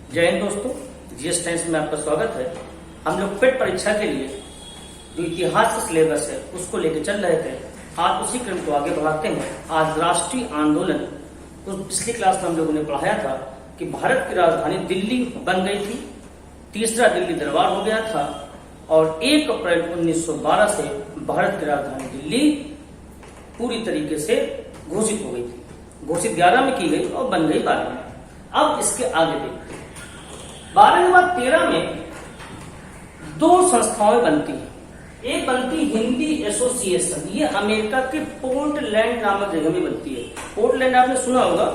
जय हिंद दोस्तों, GS times में आपका स्वागत है। हम लोग पेट परीक्षा के लिए जो इतिहास का सिलेबस है उसको लेकर चल रहे थे। आज उसी क्रम को आगे बढ़ाते हैं। आज राष्ट्रीय आंदोलन, उस पिछली क्लास में हम लोगों ने पढ़ाया था कि भारत की राजधानी दिल्ली बन गई थी, तीसरा दिल्ली दरबार हो गया था और 1 अप्रैल 1912 से भारत की राजधानी दिल्ली पूरी तरीके से घोषित हो गई थी। घोषित 11 में की गई और बन गई 12 में। अब इसके आगे देखते हैं। 12 के बाद 13 में 2 संस्थाएं बनती हैं। एक बनती हिंदी एसोसिएशन, ये अमेरिका के पोर्टलैंड नामक जगह में बनती है। पोर्टलैंड आपने सुना होगा।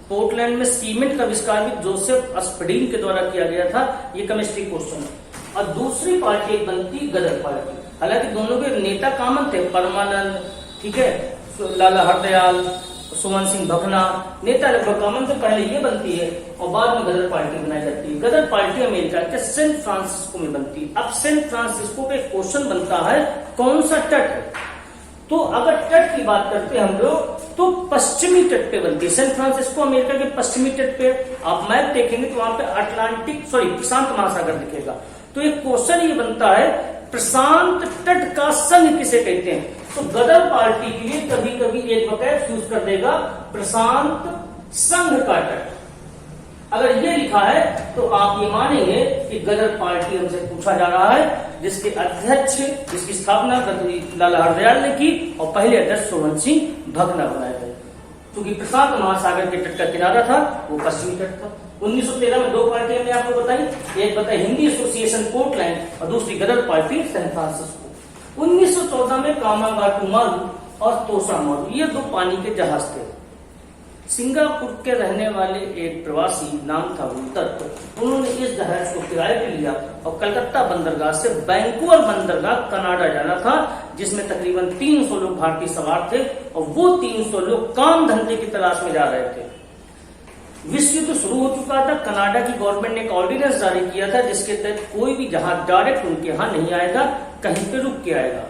पोर्टलैंड में सीमेंट का आविष्कार भी जोसेफ स्पीडिंग के द्वारा किया गया था। ये केमिस्ट्री क्वेश्चन है। और दूसरी पार्टी एक बनती गदर पार्टी। हालांकि दोनों के नेता कॉमन थे, परमानंद, ठीक है, लाला हरदयाल, सुमन सिंह भकना, नेता लगभग कॉमन से। पहले ये बनती है और बाद में गदर पार्टी बनाई जाती है। गदर पार्टी अमेरिका के सैन फ्रांसिस्को में बनती है। अब सैन फ्रांसिस्को पे क्वेश्चन बनता है कौन सा तट है। तो अगर तट की बात करते हैं हम लोग तो पश्चिमी तट पे बनती है। सैन फ्रांसिस्को अमेरिका के पश्चिमी तट पे। आप मैप देखेंगे तो वहां पे प्रशांत महासागर दिखेगा। तो एक क्वेश्चन ये बनता है प्रशांत तट का संघ किसे कहते हैं। तो गदर पार्टी के लिए कभी कभी एक वैकल्प यूज कर देगा प्रशांत संघ का तट। अगर ये लिखा है तो आप ये मानेंगे कि गदर पार्टी हमसे पूछा जा रहा है, जिसके अध्यक्ष, जिसकी स्थापना लाला हरदयाल ने की और पहले अध्यक्ष सुमन सिंह भकना बनाए गए। क्योंकि प्रशांत महासागर के तट का किनारा था, वो पश्चिमी तट था। 1913 में 2 पार्टियां मैंने आपको बताई। एक बताई हिंदी एसोसिएशन पोर्टलैंड और दूसरी गदर पार्टी सैन फ्रांसिस्को। 1914 में कामागाटू मारू और तोसा मारू, ये 2 पानी के जहाज थे। सिंगापुर के रहने वाले एक प्रवासी, नाम था वुल्टर, उन्होंने इस जहाज को किराए पे लिया और कलकत्ता बंदरगाह से वैंकूवर बंदरगाह कनाडा जाना था, जिसमें तकरीबन 300 लोग भारतीय सवार थे और वो 300 लोग काम धंधे की तलाश में जा रहे थे। विश्व युद्ध शुरू हो चुका था। कनाडा की गवर्नमेंट ने एक ऑर्डिनेंस जारी किया था जिसके तहत कोई भी जहाज डायरेक्ट उनके यहां नहीं आएगा, कहीं पे रुक के आएगा।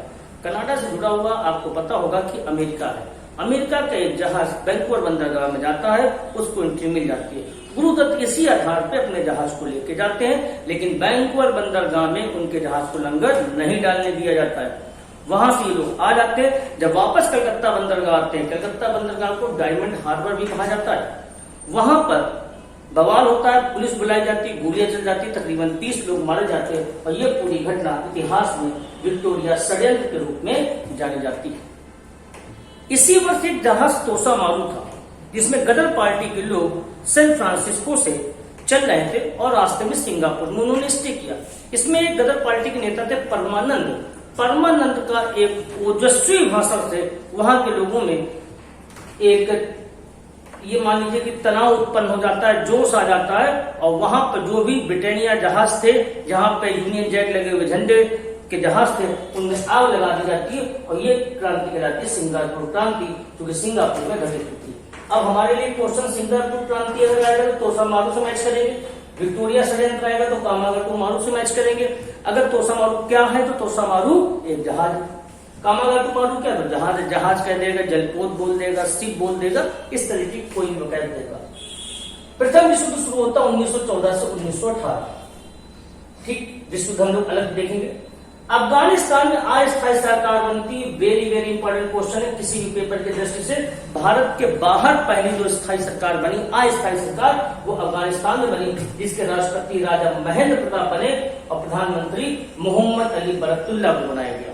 कनाडा से जुड़ा हुआ आपको पता होगा कि अमेरिका है। अमेरिका का एक जहाज वैंकूवर बंदरगाह में जाता है, उसको एंट्री मिल जाती है। गुरुदत्त इसी आधार पे अपने जहाज को लेके जाते हैं, लेकिन वैंकूवर बंदरगाह में उनके जहाज को लंगर नहीं डालने दिया जाता है। वहां से ये लोग आ जाते हैं। जब वापस कलकत्ता बंदरगाह आते हैं, कलकत्ता बंदरगाह को डायमंड हार्बर भी कहा जाता है, वहां पर बवाल होता है, पुलिस बुलाई जाती, गोलियां चल जाती, तकरीबन 30 लोग मारे जाते हैं और यह पूरी घटना इतिहास में विक्टोरिया षड्यंत्र के रूप में जानी जाती है। इसी वर्ष एक जहाज तोसा मारू था, जिसमें गदर पार्टी के लोग सैन फ्रांसिस्को से चल रहे थे और रास्ते में सिंगापुर में उन्होंने स्टे किया। इसमें एक गदर पार्टी के नेता थे परमानंद। परमानंद का एक ओजस्वी भाषण से वहां के लोगों में एक, ये मान लीजिए कि तनाव उत्पन्न हो जाता है, जोश आ जाता है और वहां पर जो भी ब्रिटानिया जहाज थे, जहां पे यूनियन जैक लगे हुए झंडे के जहाज थे, उनमें आग लगा दी जाती है और ये क्रांति कहलाती है सिंगापुर क्रांति, क्योंकि सिंगापुर में घटित होती है। अब हमारे लिए क्वेश्चन सिंगापुर क्रांति अगर आएगा तो तोसा मारू से मैच करेंगे, विक्टोरिया षड्यंत्र आएगा तो कामागाटू मारू से मैच करेंगे। अगर तोसा मारू क्या है तो तोसा मारू एक जहाज, कामागाटू मारू क्या तो जहाज, जहाज कह देगा, जलपोत बोल देगा, शिप बोल देगा, इस तरीके की कोई वकायत देगा। प्रथम विश्व युद्ध शुरू होता 1914 से 1918। ठीक, विश्व युद्ध हम लोग अलग देखेंगे। अफगानिस्तान में अस्थायी सरकार बनती, वेरी वेरी इंपॉर्टेंट क्वेश्चन है किसी भी पेपर की दृष्टि से। भारत के बाहर पहली जो स्थायी सरकार बनी, अस्थायी सरकार, वो अफगानिस्तान में बनी, जिसके राष्ट्रपति राजा महेंद्र प्रताप बने और प्रधानमंत्री मोहम्मद अली बरकतुल्लाह को बनाया गया।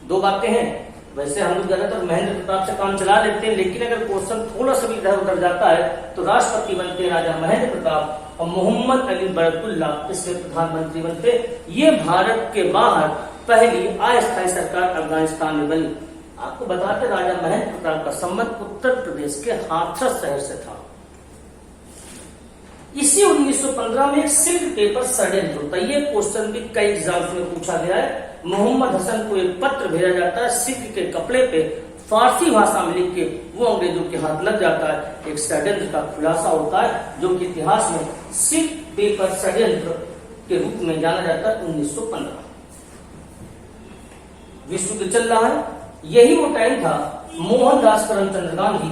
2 बातें हैं। वैसे हम लोग ज्यादातर महेंद्र प्रताप से काम चला लेते हैं, लेकिन अगर क्वेश्चन थोड़ा सा भी इधर उधर जाता है तो राष्ट्रपति बनते राजा महेंद्र प्रताप और मोहम्मद अली बरकतुल्लाह इसके प्रधानमंत्री बनते। ये भारत के बाहर पहली अस्थायी सरकार अफगानिस्तान में बनी। आपको बताते राजा महेंद्र प्रताप का संबंध उत्तर प्रदेश के हाथरस शहर से था। इसी 1915 में एक सिल्क पेपर षड्यंत्र होता है। ये क्वेश्चन भी कई एग्जाम्स में पूछा गया है। मोहम्मद हसन को एक पत्र भेजा जाता है, सिल्क के कपड़े पे फारसी भाषा में लिख के वो अंग्रेजों के हाथ लग जाता है। एक षड्यंत्र का खुलासा होता है जो कि इतिहास में सिल्क पेपर षड्यंत्र के रूप में जाना जाता है। 1915 विश्व युद्ध चल रहा है। यही वो टाइम था मोहनदास करमचंद गांधी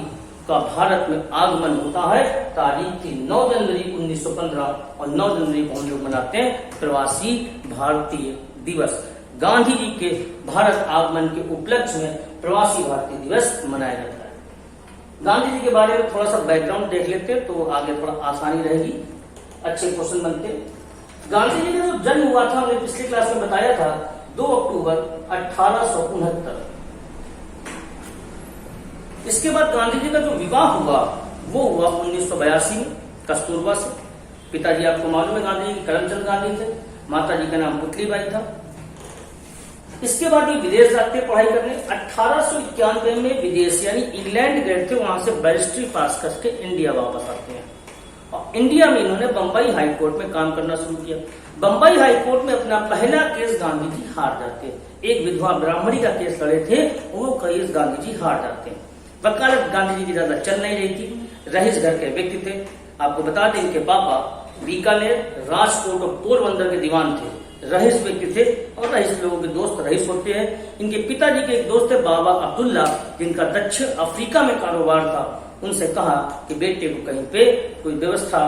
का भारत में आगमन होता है तारीख की 9 जनवरी 1915 और 9 जनवरी को हम लोग मनाते हैं प्रवासी भारतीय दिवस। गांधी जी के भारत आगमन के उपलक्ष्य में प्रवासी भारतीय दिवस मनाया जाता है। गांधी जी के बारे में थोड़ा सा बैकग्राउंड देख लेते हैं तो आगे थोड़ा आसानी रहेगी, अच्छे क्वेश्चन बनते हैं। गांधी जी का जो जन्म हुआ था हमने पिछली क्लास में बताया था 2 अक्टूबर 1869। इसके बाद गांधी जी का जो विवाह हुआ वो हुआ 1982 में कस्तूरबा से। पिताजी आपको मालूम है गांधी जी करमचंद गांधी थे, माता जी का नाम पुतलीबाई था। इसके बाद ये विदेश जाते पढ़ाई करने। 1891 में विदेश यानी इंग्लैंड गए थे, वहां से बैरिस्ट्री पास करके इंडिया वापस आते हैं और इंडिया में इन्होंने बंबई हाई कोर्ट में काम करना शुरू किया। बंबई हाई कोर्ट में अपना पहला केस गांधी जी हार जाते हैं। एक विधवा ब्राह्मणी का केस लड़े थे, वो केस गांधी जी हार जाते हैं। वकालत गांधी जी की ज्यादा चल नहीं रही थी, रईस घर के व्यक्ति थे। आपको बता दें इनके पापा बीकानेर, राजकोट और पोरबंदर के दीवान थे, रईस व्यक्ति थे और रईस लोगों के दोस्त रईस होते हैं। इनके पिताजी के एक दोस्त थे बाबा अब्दुल्ला, जिनका दक्षिण अफ्रीका में कारोबार था। उनसे कहा कि बेटे को कहीं पे कोई व्यवस्था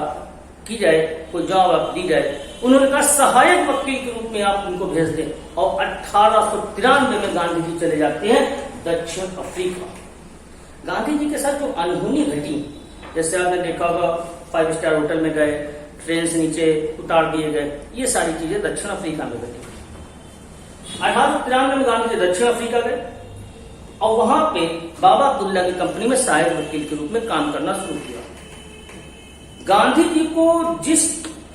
की जाए, कोई जॉब दी जाए। उन्होंने कहा सहायक वकील के रूप में आप उनको भेज दें और 1893 में गांधी जी चले जाते हैं दक्षिण अफ्रीका। गांधी जी के साथ जो अनहोनी घटी, जैसे आपने देखा होगा 5 स्टार होटल में गए, ट्रेन से नीचे उतार दिए गए, ये सारी चीजें दक्षिण अफ्रीका में घटी। 1893 में गांधी जी दक्षिण अफ्रीका गए और वहां पे बाबा अब्दुल्ला की कंपनी में सहायक वकील के रूप में काम करना शुरू किया। गांधी जी को जिस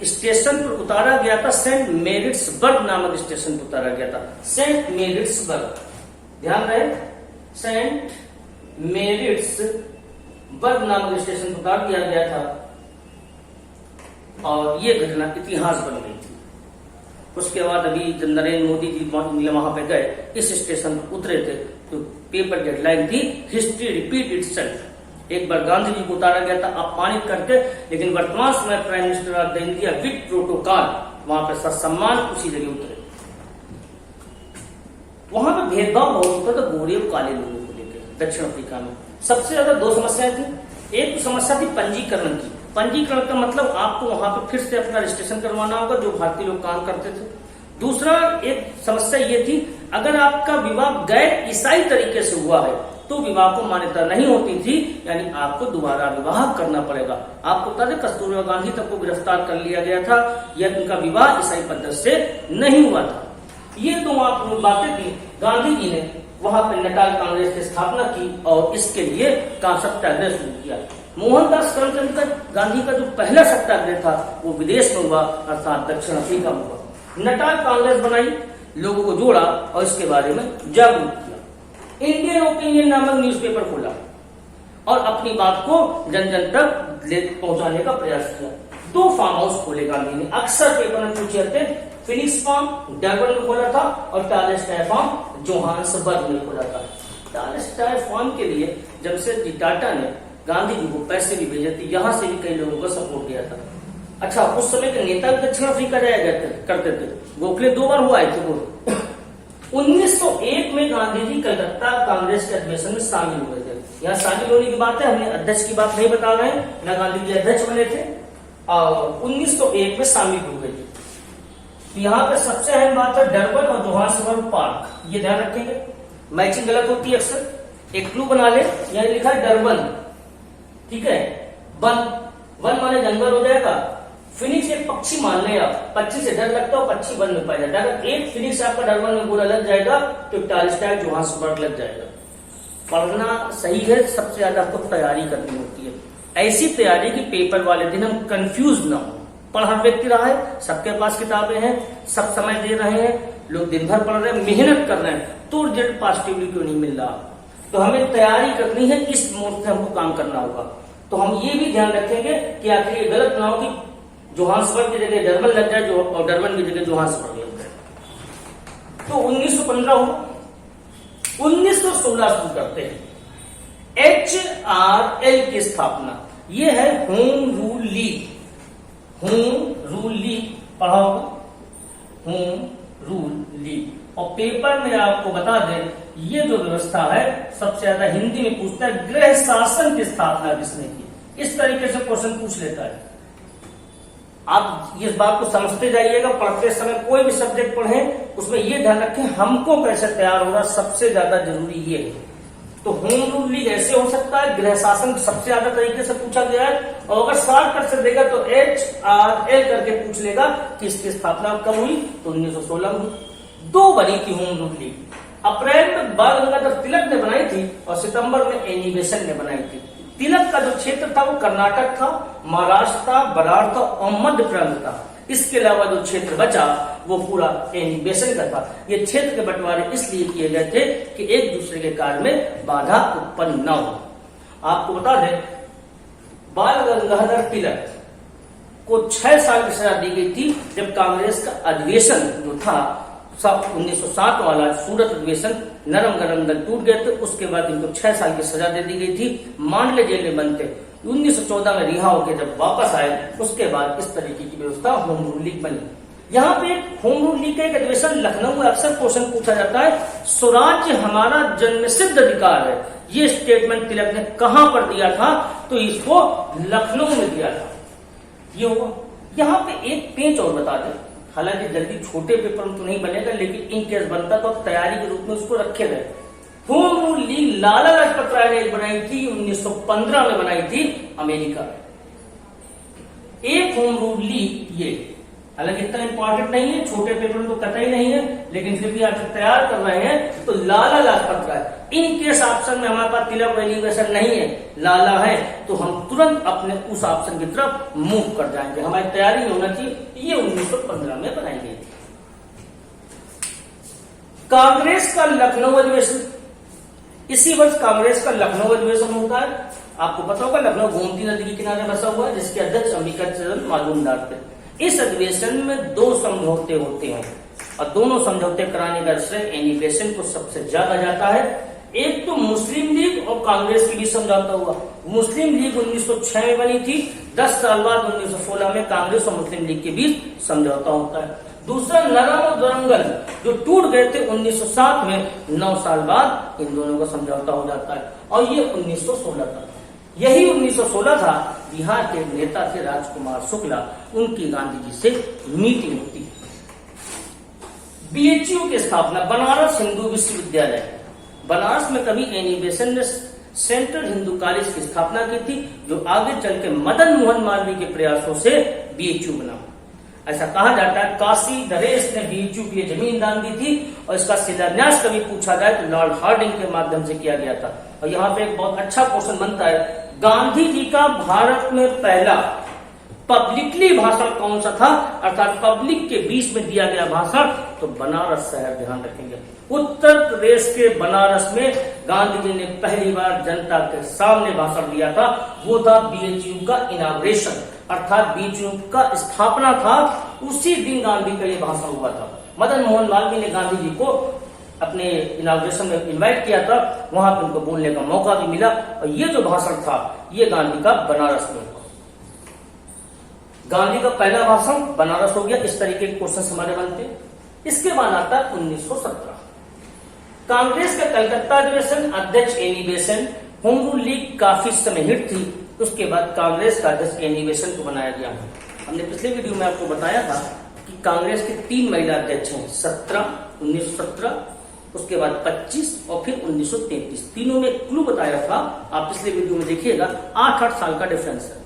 स्टेशन पर उतारा गया था सेंट मेरिट्सबर्ग नामक स्टेशन पर उतारा गया था। सेंट मेरिट्सबर्ग, ध्यान रहे, सेंट मेरिट्सबर्ग नामक स्टेशन पर उतार दिया गया था और ये घटना इतिहास बन गई थी। उसके बाद अभी जब नरेंद्र मोदी जी वहां पे गए, इस स्टेशन पर उतरे थे तो पेपर की हेडलाइन थी हिस्ट्री रिपीट इटसेल्फ। एक बार गांधी जी को उतारा गया था अपमानित करके, लेकिन वर्तमान समय prime minister of India with protocol वहां पर सत्सम्मान उसी जगह उतरे। वहां पर भेदभाव बहुत होता था गोरे और काले लोगों को लेकर। दक्षिण अफ्रीका में सबसे ज्यादा 2 समस्याएं थी। एक समस्या थी पंजीकरण की। पंजीकरण का मतलब आपको वहां पर फिर से अपना रजिस्ट्रेशन करवाना होगा, जो भारतीय लोग काम करते थे। दूसरा एक समस्या ये थी, अगर आपका विवाह गैर ईसाई तरीके से हुआ है तो विवाह को मान्यता नहीं होती थी, यानी आपको दोबारा विवाह करना पड़ेगा। आपको बता दें कस्तूरबा गांधी तक को गिरफ्तार कर लिया गया था, यह उनका विवाह ईसाई पद्धति से नहीं हुआ था। ये तो वहां बातें थी। गांधी जी ने वहां पर नटाल कांग्रेस की स्थापना की और इसके लिए सत्याग्रह शुरू किया। मोहनदास करमचंद गांधी का जो पहला सत्याग्रह था वो विदेश में हुआ, अर्थात दक्षिण अफ्रीका में हुआ। नटाल कांग्रेस बनाई, लोगों को जोड़ा और इसके बारे में जागरूक किया। इंडियन ओपिनियन नामक न्यूज़पेपर खोला और अपनी बात को जन जन तक पहुंचाने का प्रयास किया। 2 फार्म हाउस खोले गांधी ने, अक्सर पेपर में पूछे जाते। फिनिक्स फार्म डरबन में खोला था और टालेस्टाय फार्म जोहान्सबर्ग में खोला था। टालेस्टाय फार्म के लिए जमशेदजी टाटा ने गांधी जी को पैसे भी भेजे थे, यहां से भी कई लोगों को सपोर्ट दिया था। अच्छा, उस समय के नेता दक्षिण अफ्रीका जाया करते थे। गोखले 2 बार हुआ थे वो। 1901 में गांधी जी कलकत्ता कांग्रेस के अधिवेशन में शामिल हुए थे। यहाँ शामिल होने की बात है, हमने अध्यक्ष की बात नहीं बता रहे हैं, न गांधी जी अध्यक्ष बने थे और 1901 में शामिल हुए थे। यहाँ पे सबसे अहम बात है डरबन और जोहान्सबर्ग पार्क, ये ध्यान रखेंगे। मैचिंग गलत होती है अक्सर, एक क्लू बना ले। यहाँ लिखा है डरबन, ठीक है, वन माने जंगल हो जाएगा। फिनिक्स एक पक्षी मान ले आप, पक्षी से डर लगता है, पक्षी वन में पाया जाता है। अगर एक फिनिक्स आपका डरबन में पूरा लग जाएगा तो टालेस्टाय जोहान्सबर्ग लग जाएगा। पढ़ना सही है, सबसे ज्यादा आपको तैयारी करनी होती है। ऐसी तैयारी की पेपर वाले दिन हम कंफ्यूज ना हो। पढ़ हर व्यक्ति रहा है, सबके पास किताबें हैं, सब समय दे रहे हैं, लोग दिन भर पढ़ रहे हैं, मेहनत कर रहे हैं, तो रिजल्ट पॉजिटिवली क्यों नहीं मिल रहा। तो हमें तैयारी करनी है, इस मोड से हमको काम करना होगा। तो हम ये भी ध्यान रखेंगे कि आखिर ये गलत ना हो कि जोहान्सबर्ग की जगह डरबन लग जाए और डरबन की जगह जोहान्सबर्ग लग जाए। तो 1915 हुआ। 1916 शुरू करते हैं HRL की स्थापना। ये है home rule league. Home rule league पढ़ा होगा, होम रूल लीग। और पेपर में आपको बता दें ये जो व्यवस्था है सबसे ज्यादा हिंदी में पूछता है, गृह शासन की स्थापना किसने की। इस तरीके से क्वेश्चन पूछ लेता है। आप इस बात को समझते जाइएगा, पढ़ते समय कोई भी सब्जेक्ट पढ़ें उसमें ये ध्यान रखें हमको कैसे तैयार होगा, सबसे ज्यादा जरूरी ये है। तो होम रूल लीग ऐसे हो सकता है, गृह शासन सबसे ज्यादा तरीके से पूछा गया है, और अगर शॉर्टकट से देगा तो HRL करके पूछ लेगा कि इसकी स्थापना कब हुई, तो 1916 में हुई। 2 बनी थी होम रूल लीग, अप्रैल में बाल गंगाधर तिलक ने बनाई थी और सितंबर में एनी बेसेंट ने बनाई थी। तिलक का जो क्षेत्र था वो कर्नाटक था, महाराष्ट्र था, बरार था और मध्य प्रदेश था। इसके अलावा जो क्षेत्र बचा वो पूरा एनी बेसेंट का था। ये क्षेत्र के बंटवारे इसलिए किए गए थे कि एक दूसरे के कार्य में बाधा उत्पन्न न हो। आपको बता दें, बाल गंगाधर तिलक को 6 साल की सजा दी गई थी जब कांग्रेस का अधिवेशन जो था 1907 वाला सूरत अधिवेशन, नरम गरम दल टूट गए थे। उसके बाद इनको 6 साल की सजा दे दी गई थी, मांडले जेल में बंद थे। 1914 में रिहा होकर जब वापस आए उसके बाद इस तरीके की व्यवस्था होम रूल लीग बनी। यहाँ पे होम रूल लीग का एक अधिवेशन लखनऊ में अक्सर क्वेश्चन पूछा जाता है, स्वराज्य हमारा जन्मसिद्ध अधिकार है, ये स्टेटमेंट तिलक ने कहां पर दिया था, तो इसको लखनऊ में दिया था। ये हुआ। यहाँ पे एक पेज और बता दें, हालांकि जल्दी छोटे पेपर में तो नहीं बनेगा, लेकिन इन केस बनता तो तैयारी के रूप में उसको रखे गए। Home rule league Lala Lajpat Rai ने बनाई थी, 1915 में बनाई थी अमेरिका में। एक होम रूल लीग ये, हालांकि इतना इंपॉर्टेंट नहीं है, छोटे पेपर में तो कतई नहीं है, लेकिन फिर भी आप तैयार कर रहे हैं तो Lala Lajpat Rai. In case option में हमारे पास तिलक एलिवेशन नहीं है, लाला है, तो हम तुरंत अपने उस ऑप्शन की तरफ मूव कर जाएंगे। हमारी तैयारी में होना चाहिए। ये 1915 में बनाई गई थी। कांग्रेस का लखनऊ अधिवेशन, इसी वर्ष कांग्रेस का लखनऊ अधिवेशन होता है। आपको पता होगा लखनऊ गोमती नदी के किनारे बसा हुआ है, जिसके अध्यक्ष अंबिका चरण मालूमदार थे। इस अधिवेशन में 2 समझौते होते हैं और दोनों समझौते कराने का श्रेय एनी बेसेंट को सबसे ज्यादा जाता है। एक तो मुस्लिम लीग और कांग्रेस के बीच समझौता हुआ। मुस्लिम लीग 1906 में बनी थी, 10 साल बाद 1916 में कांग्रेस और मुस्लिम लीग के बीच समझौता होता है। दूसरा नरम और दरंगल जो टूट गए थे 1907 में, 9 साल बाद इन दोनों का समझौता हो जाता है और ये 1916 था। यही 1916 था, बिहार के नेता थे राजकुमार शुक्ला, उनकी गांधी जी से मीटिंग होती है। BHU की स्थापना, बनारस हिंदू विश्वविद्यालय, बनारस में कभी एनी बेसेंट ने सेंट्रल हिंदू कॉलेज की स्थापना की थी, जो आगे चल के मदन मोहन मालवीय के प्रयासों से BHU बना। ऐसा कहा जाता है काशी नरेश ने BHU के लिए जमीन दान दी थी और इसका शिलान्यास कभी पूछा जाए तो लॉर्ड हार्डिंग के माध्यम से किया गया था। और यहाँ पे एक बहुत अच्छा क्वेश्चन बनता है, गांधी जी का भारत में पहला पब्लिकली भाषण कौन सा था, अर्थात पब्लिक के बीच में दिया गया भाषण, तो बनारस शहर, ध्यान रखेंगे। उत्तर प्रदेश के बनारस में गांधी जी ने पहली बार जनता के सामने भाषण दिया था, वो था BHU का इनाग्रेशन, अर्थात BHU का स्थापना था, उसी दिन गांधी का ये भाषण हुआ था। मदन मोहन मालवीय ने गांधी जी को अपने इनाग्रेशन में इनवाइट किया था, वहां पर उनको बोलने का मौका भी मिला और ये जो भाषण था ये गांधी का बनारस में हुआ। गांधी का पहला भाषण बनारस हो गया। इस तरीके के क्वेश्चन हमारे बनते हैं। इसके बाद आता है 1917, कांग्रेस का कलकत्ता अधिवेशन, अध्यक्ष Annie Besant. Home rule league काफी समय हिट थी, उसके बाद कांग्रेस का अध्यक्ष एनी बेसेंट को बनाया गया। हमने पिछले वीडियो में आपको बताया था कि कांग्रेस के 3 महिला अध्यक्ष हैं, 1917, उसके बाद 25 और फिर 1933। तीनों में क्लू बताया था, आप पिछले वीडियो में देखिएगा, 8-8 साल का डिफरेंस है।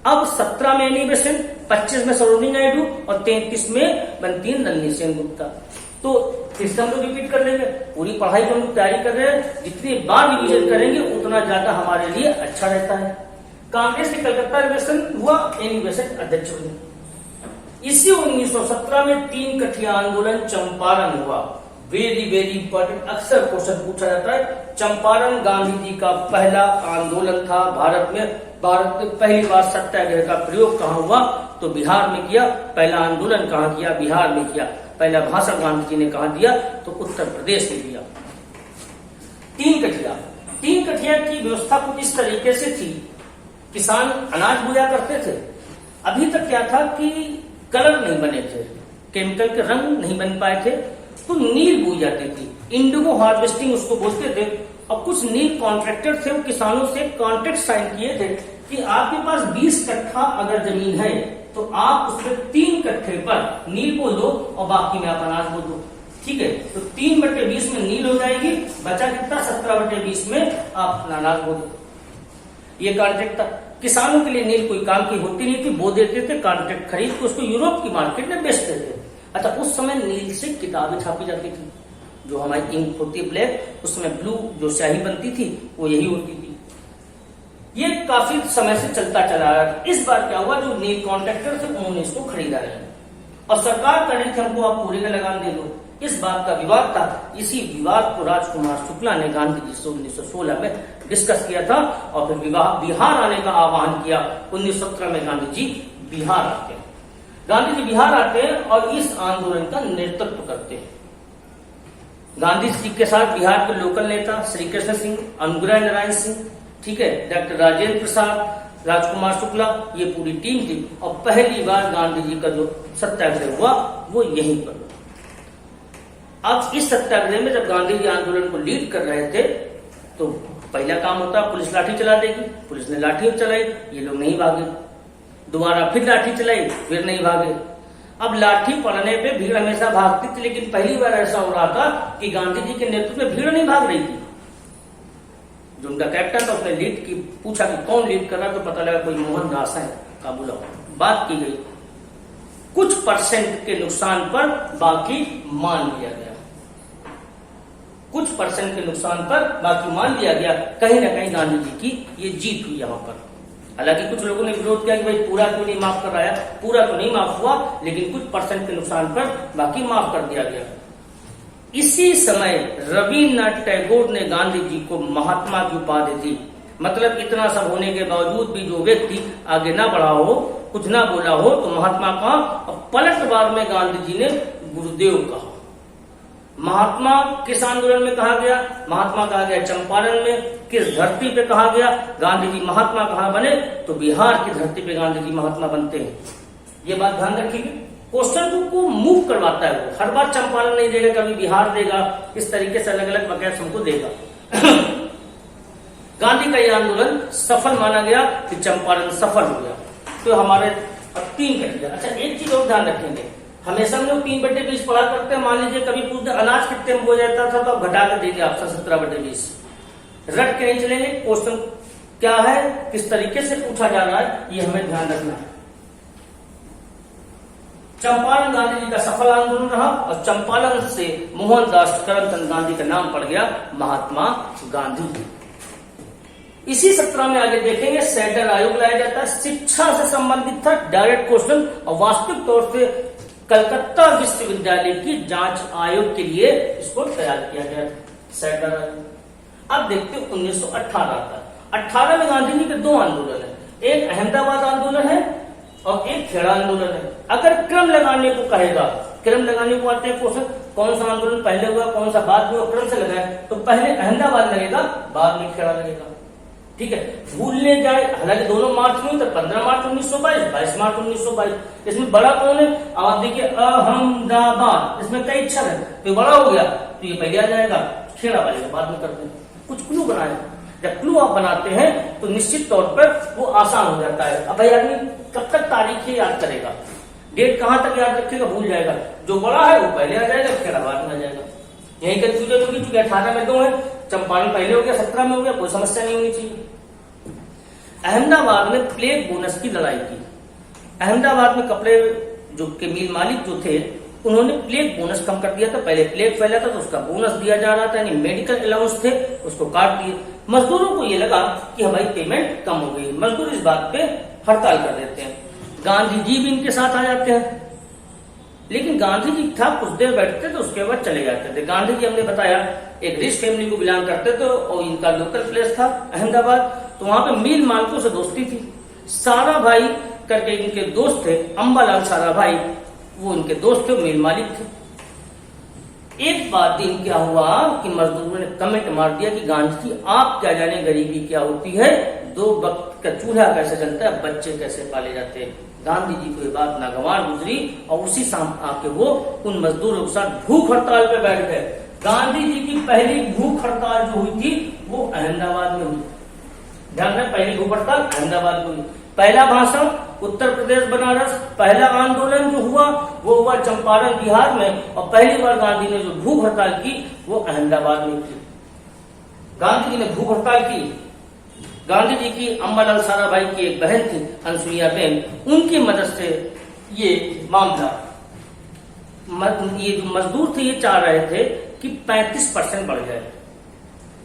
अब 17 में एनी बेसेंट, 25 में सरोजिनी नायडू और 33 में बनती है नलिनी सेनगुप्ता। तो फिर से हम लोग रिपीट कर लेंगे, पूरी पढ़ाई को हम लोग तैयारी कर रहे हैं, जितनी बार रिवीजन करेंगे उतना ज्यादा हमारे लिए अच्छा रहता है। कांग्रेस के कलकत्ता अधिवेशन हुआ, एनी बेसेंट अध्यक्ष बने। इसी 1917 में 3 कठिया आंदोलन चंपारण हुआ। वेरी इंपॉर्टेंट, अक्सर क्वेश्चन पूछा जाता है। चंपारण गांधी जी का पहला आंदोलन था भारत में। भारत में पहली बार सत्याग्रह का प्रयोग कहाँ हुआ, तो बिहार में किया। पहला आंदोलन कहाँ किया, बिहार में किया। पहला भाषण गांधी जी ने कहाँ दिया, तो उत्तर प्रदेश में दिया। 3 कठिया की व्यवस्था कुछ इस तरीके से थी, किसान अनाज बोया करते थे। अभी तक क्या था कि कलर नहीं बने थे, केमिकल के रंग नहीं बन पाए थे, तो नील बोई जाती थी। इंडिगो हार्वेस्टिंग उसको बोलते थे। और कुछ नील कॉन्ट्रैक्टर थे, वो किसानों से कॉन्ट्रैक्ट साइन किए थे कि आपके पास 20 कट्ठा अगर जमीन है तो आप उसमें 3 कट्ठे पर नील बो दो और बाकी में आप अनाज बो दो। ठीक है, तो 3/20 में नील हो जाएगी, बचा कितना 17/20 में आप अनाज बो दो। ये कॉन्ट्रैक्ट था। किसानों के लिए नील कोई काम की होती नहीं थी, बो देते थे, कॉन्ट्रैक्ट खरीद के उसको यूरोप की मार्केट में बेचते थे। अच्छा, उस समय नील से किताबें छापी जाती थी, जो हमारी इंक होती है ब्लैक, उसमें ब्लू जो स्याही बनती थी वो यही होती थी। ये काफी समय से चलता चला रहा है। इस बार क्या हुआ, जो नील कॉन्ट्रैक्टर थे उन्होंने इसको खरीदा है और सरकार कह रही थी हमको आप पूरे का लगान दे दो। इस बात का विवाद था। इसी विवाद को राजकुमार शुक्ला ने गांधी जी से 1916 में डिस्कस किया था और फिर बिहार आने का आह्वान किया। 1917 में गांधी जी बिहार आते हैं। गांधी जी बिहार आते हैं और इस आंदोलन का नेतृत्व करते हैं। गांधी जी के साथ बिहार के लोकल नेता श्री कृष्ण सिंह, अनुग्रह नारायण सिंह, ठीक है, डॉक्टर राजेंद्र प्रसाद, राजकुमार शुक्ला, ये पूरी टीम थी। और पहली बार गांधी जी का जो सत्याग्रह हुआ वो यहीं पर। अब इस सत्याग्रह में जब गांधी जी आंदोलन को लीड कर रहे थे तो पहला काम होता पुलिस लाठी चला देगी। पुलिस ने लाठी चलाई, ये लोग नहीं भागे। दोबारा फिर लाठी चलाई, फिर नहीं भागे। अब लाठी पड़ने पे भीड़ हमेशा भागती थी, लेकिन पहली बार ऐसा हो रहा था कि गांधी जी के नेतृत्व में भीड़ नहीं भाग रही थी। जो उनका कैप्टन था उसने लीड की, पूछा कि कौन लीड कर रहा, तो पता लगा कोई मोहन दास है का बुलाओ। बात की गई, कुछ % के नुकसान पर बाकी मान लिया गया। कुछ % के नुकसान पर बाकी मान लिया गया। कहीं ना कहीं गांधी जी की ये जीत हुई यहाँ पर। हालांकि कुछ लोगों ने विरोध किया कि भाई पूरा क्यों नहीं माफ कर रहा है। पूरा तो नहीं माफ हुआ, लेकिन कुछ % के नुकसान पर बाकी माफ कर दिया गया। इसी समय रविन्द्रनाथ टैगोर ने गांधी जी को महात्मा की उपाधि दी। मतलब इतना सब होने के बावजूद भी जो व्यक्ति आगे ना बढ़ा हो, कुछ ना बोला हो, तो महात्मा कहा। और पलटवार में गांधी जी ने गुरुदेव कहा। महात्मा किस आंदोलन में कहा गया? महात्मा कहा गया चंपारण में। किस धरती पे कहा गया? गांधी जी महात्मा कहाँ बने? तो बिहार की धरती पे गांधी जी महात्मा बनते हैं। ये बात ध्यान रखिएगा। क्वेश्चन को मूव करवाता है वो। हर बार चंपारण नहीं देगा, कभी बिहार देगा, इस तरीके से अलग अलग वगैरह हमको देगा। गांधी का यह आंदोलन सफल माना गया कि चंपारण सफल हो गया। तो हमारे अब 3 कट गया। अच्छा, एक चीज और ध्यान रखेंगे, हमेशा हम लोग 3/20 पढ़ा करते हैं। मान लीजिए कभी पूछते अनाज कितने में हो जाता था तो आप घटा कर देखिए ऑप्शन 17/20। रट के नहीं चलेंगे। क्वेश्चन क्या है, किस तरीके से पूछा जा रहा है, ये हमें ध्यान रखना है। चंपारण गांधी जी का सफल आंदोलन रहा और चंपारण से मोहनदास करमचंद गांधी का नाम पड़ गया महात्मा गांधी। इसी सत्र में आगे देखेंगे सैडल आयोग लाया जाता है। शिक्षा से संबंधित था, डायरेक्ट क्वेश्चन। और वास्तविक तौर से कलकत्ता विश्वविद्यालय की जांच आयोग के लिए इसको तैयार किया गया सैडल आयोग। अब देखते हैं 1918 का। 18 में गांधी जी के 2 आंदोलन है। एक अहमदाबाद आंदोलन है और एक खेड़ा आंदोलन है। अगर क्रम लगाने को कहेगा, क्रम लगाने को आते हैं क्वेश्चन, कौन सा आंदोलन पहले हुआ, कौन सा बाद में हुआ, क्रम से लगाए तो पहले अहमदाबाद लगेगा, बाद में खेड़ा लगेगा। ठीक है, भूलने जाए, हालांकि दोनों मार्च में, तो 15 मार्च 1922, 22 मार्च 1922। इसमें बड़ा कौन है? आप देखिए अहमदाबाद, इसमें कई अक्षर है तो बड़ा हो गया, तो ये पहले आ जाएगा, खेड़ा वाले बाद में करते हैं। कुछ क्लू बनाए, जब क्लू आप बनाते हैं तो निश्चित तौर पर वो आसान हो जाता है। अब भाई आदमी कब तक तारीख याद करेगा, डेट कहां तक याद रखेगा, भूल जाएगा। जो बड़ा है वो पहले आ जाएगा, खेड़ा बाद में आ जाएगा। यही कंफ्यूजन होगी, क्योंकि 18 में 2 है, चंपारण पहले हो गया, 17 में हो गया, कोई समस्या नहीं होनी चाहिए। अहमदाबाद में प्लेग बोनस की लड़ाई की। अहमदाबाद में कपड़े जो के मिल मालिक जो थे उन्होंने प्लेग बोनस कम कर दिया था। पहले प्लेग फैला था तो उसका बोनस दिया जा रहा था, यानी मेडिकल अलाउंस थे उसको काट दिए। मजदूरों को ये लगा कि हमारी पेमेंट कम हो गई, मजदूर इस बात पे हड़ताल कर देते हैं। गांधी जी भी इनके साथ आ जाते हैं, लेकिन गांधी जी था कुछ देर बैठते तो उसके बाद चले जाते थे। गांधी जी हमने बताया एक रिच फैमिली को बिलोंग करते थे और इनका लोकल प्लेस था अहमदाबाद, तो वहां पे मील मालिकों से दोस्ती थी। सारा भाई करके इनके दोस्त थे, अंबालाल सारा भाई, वो इनके दोस्त थे, मील मालिक थे। एक बात दिन क्या हुआ कि मजदूरों ने कमेंट मार दिया कि गांधी जी आप क्या जाने गरीबी क्या होती है, 2 वक्त का चूल्हा कैसे जलता है, बच्चे कैसे पाले जाते हैं। गांधी जी को ये बात नागवार गुजरी और उसी शाम आके वो उन मजदूरों के साथ भूख हड़ताल पे बैठ गए। गांधी जी की पहली भूख हड़ताल जो हुई थी वो अहमदाबाद में हुई। ध्यान रहे, पहली भूख हड़ताल अहमदाबाद में हुई। पहला भाषण उत्तर प्रदेश बनारस, पहला आंदोलन जो हुआ वो हुआ चंपारण बिहार में, और पहली बार गांधी ने जो भूख हड़ताल की वो अहमदाबाद में की। गांधी जी ने भूख हड़ताल की। गांधी जी की अम्बालाल साराभाई की एक बहन थी अनसुईया बेन, उनकी मदद से ये मामला, ये जो मजदूर थे ये चाह रहे थे कि 35% बढ़ जाए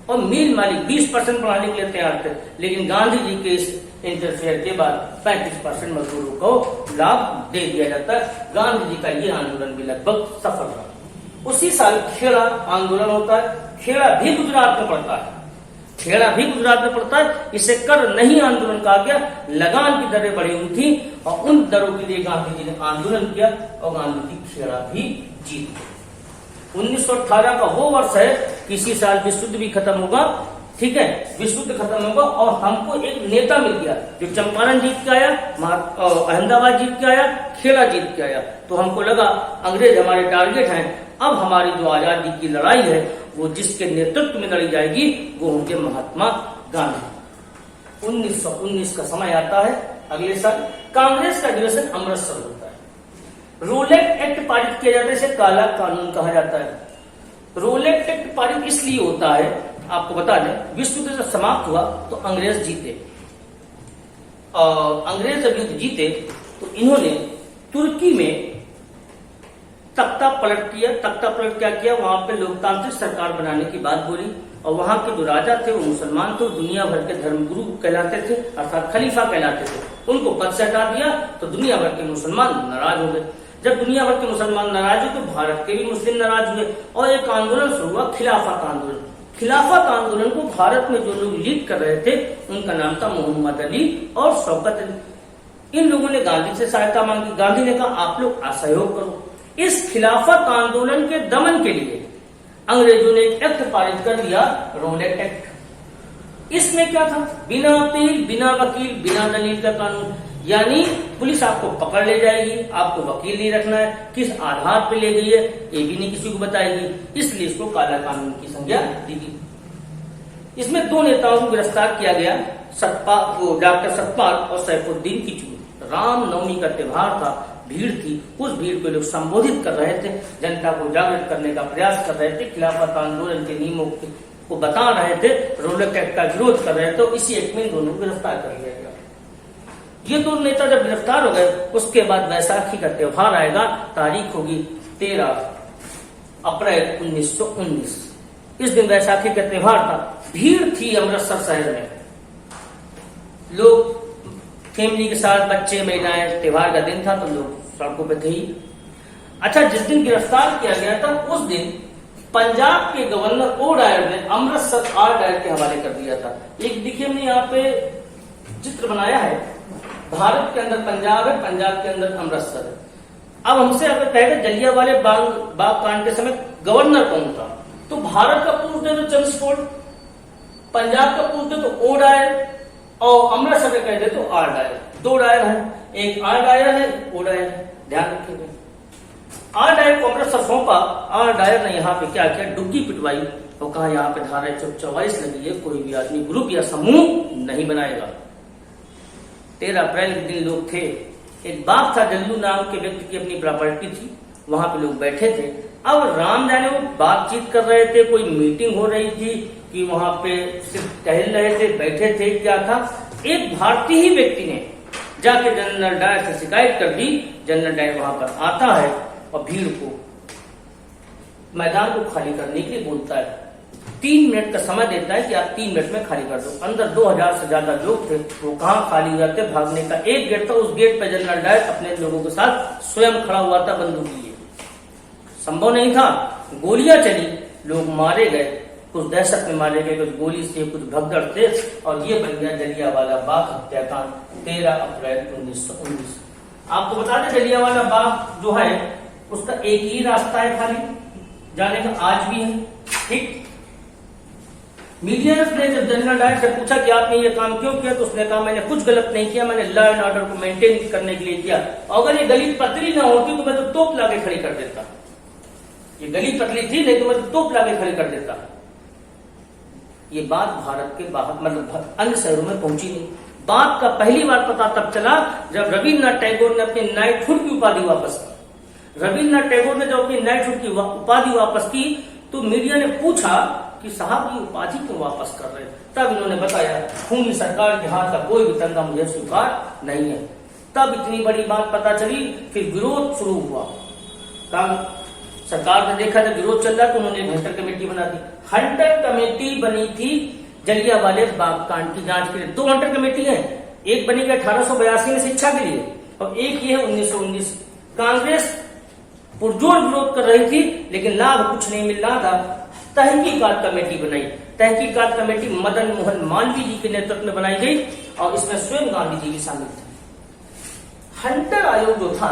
और मिल मालिक 20% बढ़ाने के लिए तैयार थे, लेकिन गांधी जी के इस इंटरफेयर के बाद 35% मजदूरों को लाभ दे दिया जाता है। गांधी जी का ये आंदोलन भी लगभग सफल रहा। उसी साल खेड़ा आंदोलन होता है। खेड़ा भी गुजरात में पड़ता है। खेड़ा भी गुजरात में पड़ता है। इसे कर नहीं आंदोलन कहा गया। लगान की दरें बढ़ी हुई थी और उन दरों के लिए गांधी जी ने आंदोलन किया और गांधी जी खेड़ा भी जीत गए। 1918 का वो वर्ष है, किसी साल विश्व युद्ध भी खत्म होगा, ठीक है, विश्व युद्ध खत्म होगा और हमको एक नेता मिल गया जो चंपारण जीत के आया, अहमदाबाद जीत के आया, खेड़ा जीत के आया। तो हमको लगा अंग्रेज हमारे टारगेट हैं, अब हमारी जो आजादी की लड़ाई है वो जिसके नेतृत्व में लड़ी जाएगी वो होंगे महात्मा गांधी। 1919 का समय आता है, अगले साल कांग्रेस का अधिवेशन अमृतसर होता है। रोलेट एक्ट पारित किया जाता है, इसे काला कानून कहा जाता है। रोलेट एक्ट पारित इसलिए होता है, आपको बता दें, विश्व युद्ध जब समाप्त हुआ तो अंग्रेज जीते, और अंग्रेज जब युद्ध जीते तो इन्होंने तुर्की में तख्ता पलट किया। तख्ता पलट क्या किया, वहां पे लोकतांत्रिक सरकार बनाने की बात बोली, और वहां के जो राजा थे वो मुसलमान थे, दुनिया भर के धर्मगुरु कहलाते थे, अर्थात खलीफा कहलाते थे। उनको पद से हटा दिया तो दुनिया भर के मुसलमान नाराज हो गए। जब दुनिया भर के मुसलमान नाराज हुए तो भारत के भी मुस्लिम नाराज हुए और एक आंदोलन शुरू हुआ, खिलाफत आंदोलन। खिलाफत आंदोलन को भारत में जो लोग लीड कर रहे थे उनका नाम था मोहम्मद अली और शौकत अली। इन लोगों ने गांधी से सहायता मांगी। गांधी ने कहा आप लोग असहयोग करो। इस खिलाफत आंदोलन के दमन के लिए अंग्रेजों ने एक एक्ट पारित कर दिया, रोलेट एक्ट। इसमें क्या था, बिना अपील, बिना वकील, बिना दलील का कानून, यानी पुलिस आपको पकड़ ले जाएगी, आपको वकील नहीं रखना है, किस आधार पर ले गई है ये भी नहीं किसी को बताएगी, इसलिए इसको काला कानून की संज्ञा दी गई। इसमें दो नेताओं को गिरफ्तार किया गया, डॉक्टर सतपाल और सैफुद्दीन किचलू। रामनवमी का त्योहार था, भीड़ थी, उस भीड़ को लोग संबोधित कर रहे थे, जनता को जागृत करने का प्रयास कर रहे थे, खिलाफत आंदोलन के नियमों को बता रहे थे, रोलेट एक्ट का विरोध कर रहे थे। तो इसी एक्ट में दोनों को गिरफ्तार कर लिया गया। ये दो नेता जब गिरफ्तार हो गए उसके बाद वैसाखी का त्योहार आएगा, तारीख होगी 13 अप्रैल 1919। इस दिन वैसाखी का त्योहार था। भीड़ थी अमृतसर शहर में, लोग फैमिली के साथ, बच्चे, महिलाएं, त्योहार का दिन था तो लोग सड़कों पे थे ही। अच्छा, जिस दिन गिरफ्तार किया गया था उस दिन पंजाब के गवर्नर ओ डायर ने अमृतसर आर डायर के हवाले कर दिया था। एक देखिए हमने यहाँ पे चित्र बनाया है, भारत के अंदर पंजाब है, पंजाब के अंदर अमृतसर है। अब हमसे अगर कहेगा जलियांवाले बाग कांड के समय गवर्नर कौन था, तो भारत का पूछते तो चंद्रचूड़, पंजाब का पूछते तो ओ डायर और अमृतसर का कहते तो आर डायर। दो डायर है, एक आर डायर है, ओ डायर है, ध्यान रखिएगा। आर डायर को अमृतसर सौंपा। आर डायर ने यहाँ पे क्या किया, डुग्गी पिटवाई और कहा यहाँ पे धारा 144 लगी है, कोई भी आदमी ग्रुप या समूह नहीं बनाएगा। 13 अप्रैल के दिन लोग थे, एक बाग था, जल्लू नाम के व्यक्ति की अपनी प्रॉपर्टी थी, वहां पे लोग बैठे थे। अब राम जाने वो बातचीत कर रहे थे, कोई मीटिंग हो रही थी कि वहां पे सिर्फ टहल रहे थे, बैठे थे, क्या था, एक भारतीय ही व्यक्ति ने जाके जनरल डायर से शिकायत कर दी। जनरल डायर वहां पर आता है और भीड़ को, मैदान को खाली करने के लिए बोलता है। 3 मिनट का समय देता है कि आप 3 मिनट में खाली कर दो। अंदर 2000 से ज्यादा लोग थे, वो कहाँ खाली हो जाते, भागने का एक गेट था, उस गेट पर जनरल डायर अपने लोगों के साथ स्वयं खड़ा हुआ था, बंदूक लिए। संभव नहीं था, गोलियां चली, लोग मारे गए, कुछ दहशत में मारे गए, कुछ गोली से, कुछ भगदड़ से, और ये बन गया जलियांवाला बाग हत्याकांड 13 अप्रैल 1919। आपको बता दें जलियांवाला बाग जो है उसका एक ही रास्ता है खाली जाने का, आज भी है, ठीक। मीडिया ने जब जनरल डायर से पूछा कि आपने ये काम क्यों किया, तो उसने कहा मैंने कुछ गलत नहीं किया, मैंने लॉ एंड ऑर्डर को मेंटेन करने के लिए किया, और अगर ये गली पतली ना होती तो मैं तो तोप लाके खड़ी कर देता। ये गली पतली थी, नहीं तो मैं तोप लाके खड़े कर देता। ये बात भारत के बाहर मतलब अन्य शहरों में पहुंची नहीं। बात का पहली बार पता तब चला जब रविन्द्रनाथ टैगोर ने अपनी नाइटहुड की उपाधि वापस की। रविन्द्रनाथ टैगोर ने जब अपनी नाइटहुड की उपाधि वापस की तो मीडिया ने पूछा कि साहब ये उपाधि क्यों वापस कर रहे हैं? तब इन्होंने बताया खूनी सरकार के हाथ का कोई भी तंगा मुझे स्वीकार नहीं है। तब इतनी बड़ी बात पता चली, फिर विरोध शुरू हुआ। सरकार ने देखा जब विरोध चल रहा तो उन्होंने एक हंटर कमेटी बना दी। हंटर कमेटी बनी थी जलियांवाला बाग कांड की जांच के लिए। 2 हंटर कमेटी है, एक बनी 1882 में शिक्षा के लिए और एक ये है 1919। कांग्रेस पुरजोर विरोध कर रही थी लेकिन लाभ कुछ नहीं मिल रहा था। तहकीकात कमेटी बनाई। तहकीकात कमेटी मदन मोहन मालवीय जी के नेतृत्व में बनाई गई और इसमें स्वयं गांधी जी भी शामिल थे। हंटर आयोग जो था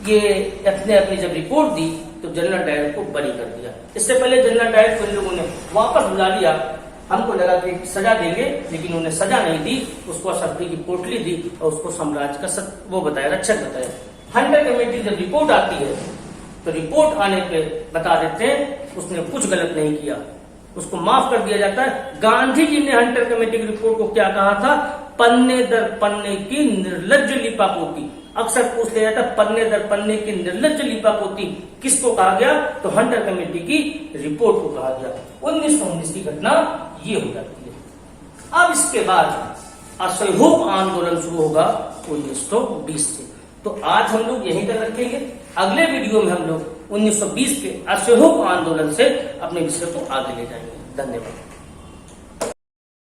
ये अपनी जब रिपोर्ट दी तो जनरल डायर को बरी कर दिया। इससे पहले जनरल डायर को इन लोगों ने वापस बुला लिया। हमको लगा कि सजा देंगे लेकिन उन्हें सजा नहीं दी, उसको असत्य की पोटली दी और उसको साम्राज्य का वो बताया, रक्षक बताया। हंटर कमेटी जब रिपोर्ट आती है तो रिपोर्ट आने पे बता देते हैं उसने कुछ गलत नहीं किया, उसको माफ कर दिया जाता है। गांधी जी ने हंटर कमेटी की रिपोर्ट को क्या कहा था? पन्ने दर पन्ने की निर्लज्ज लिपापोती। अक्सर पूछ लिया जाता पन्ने दर पन्ने की निर्लज्ज लिपापोती किसको कहा गया? तो हंटर कमेटी की रिपोर्ट को कहा गया। 1919 की घटना ये हो जाती है। अब इसके बाद असहयोग आंदोलन शुरू होगा 1920 से। तो आज हम लोग यहीं तक रखेंगे। अगले वीडियो में हम लोग 1920 के असहयोग आंदोलन से अपने विषय को आगे ले जाएंगे। धन्यवाद।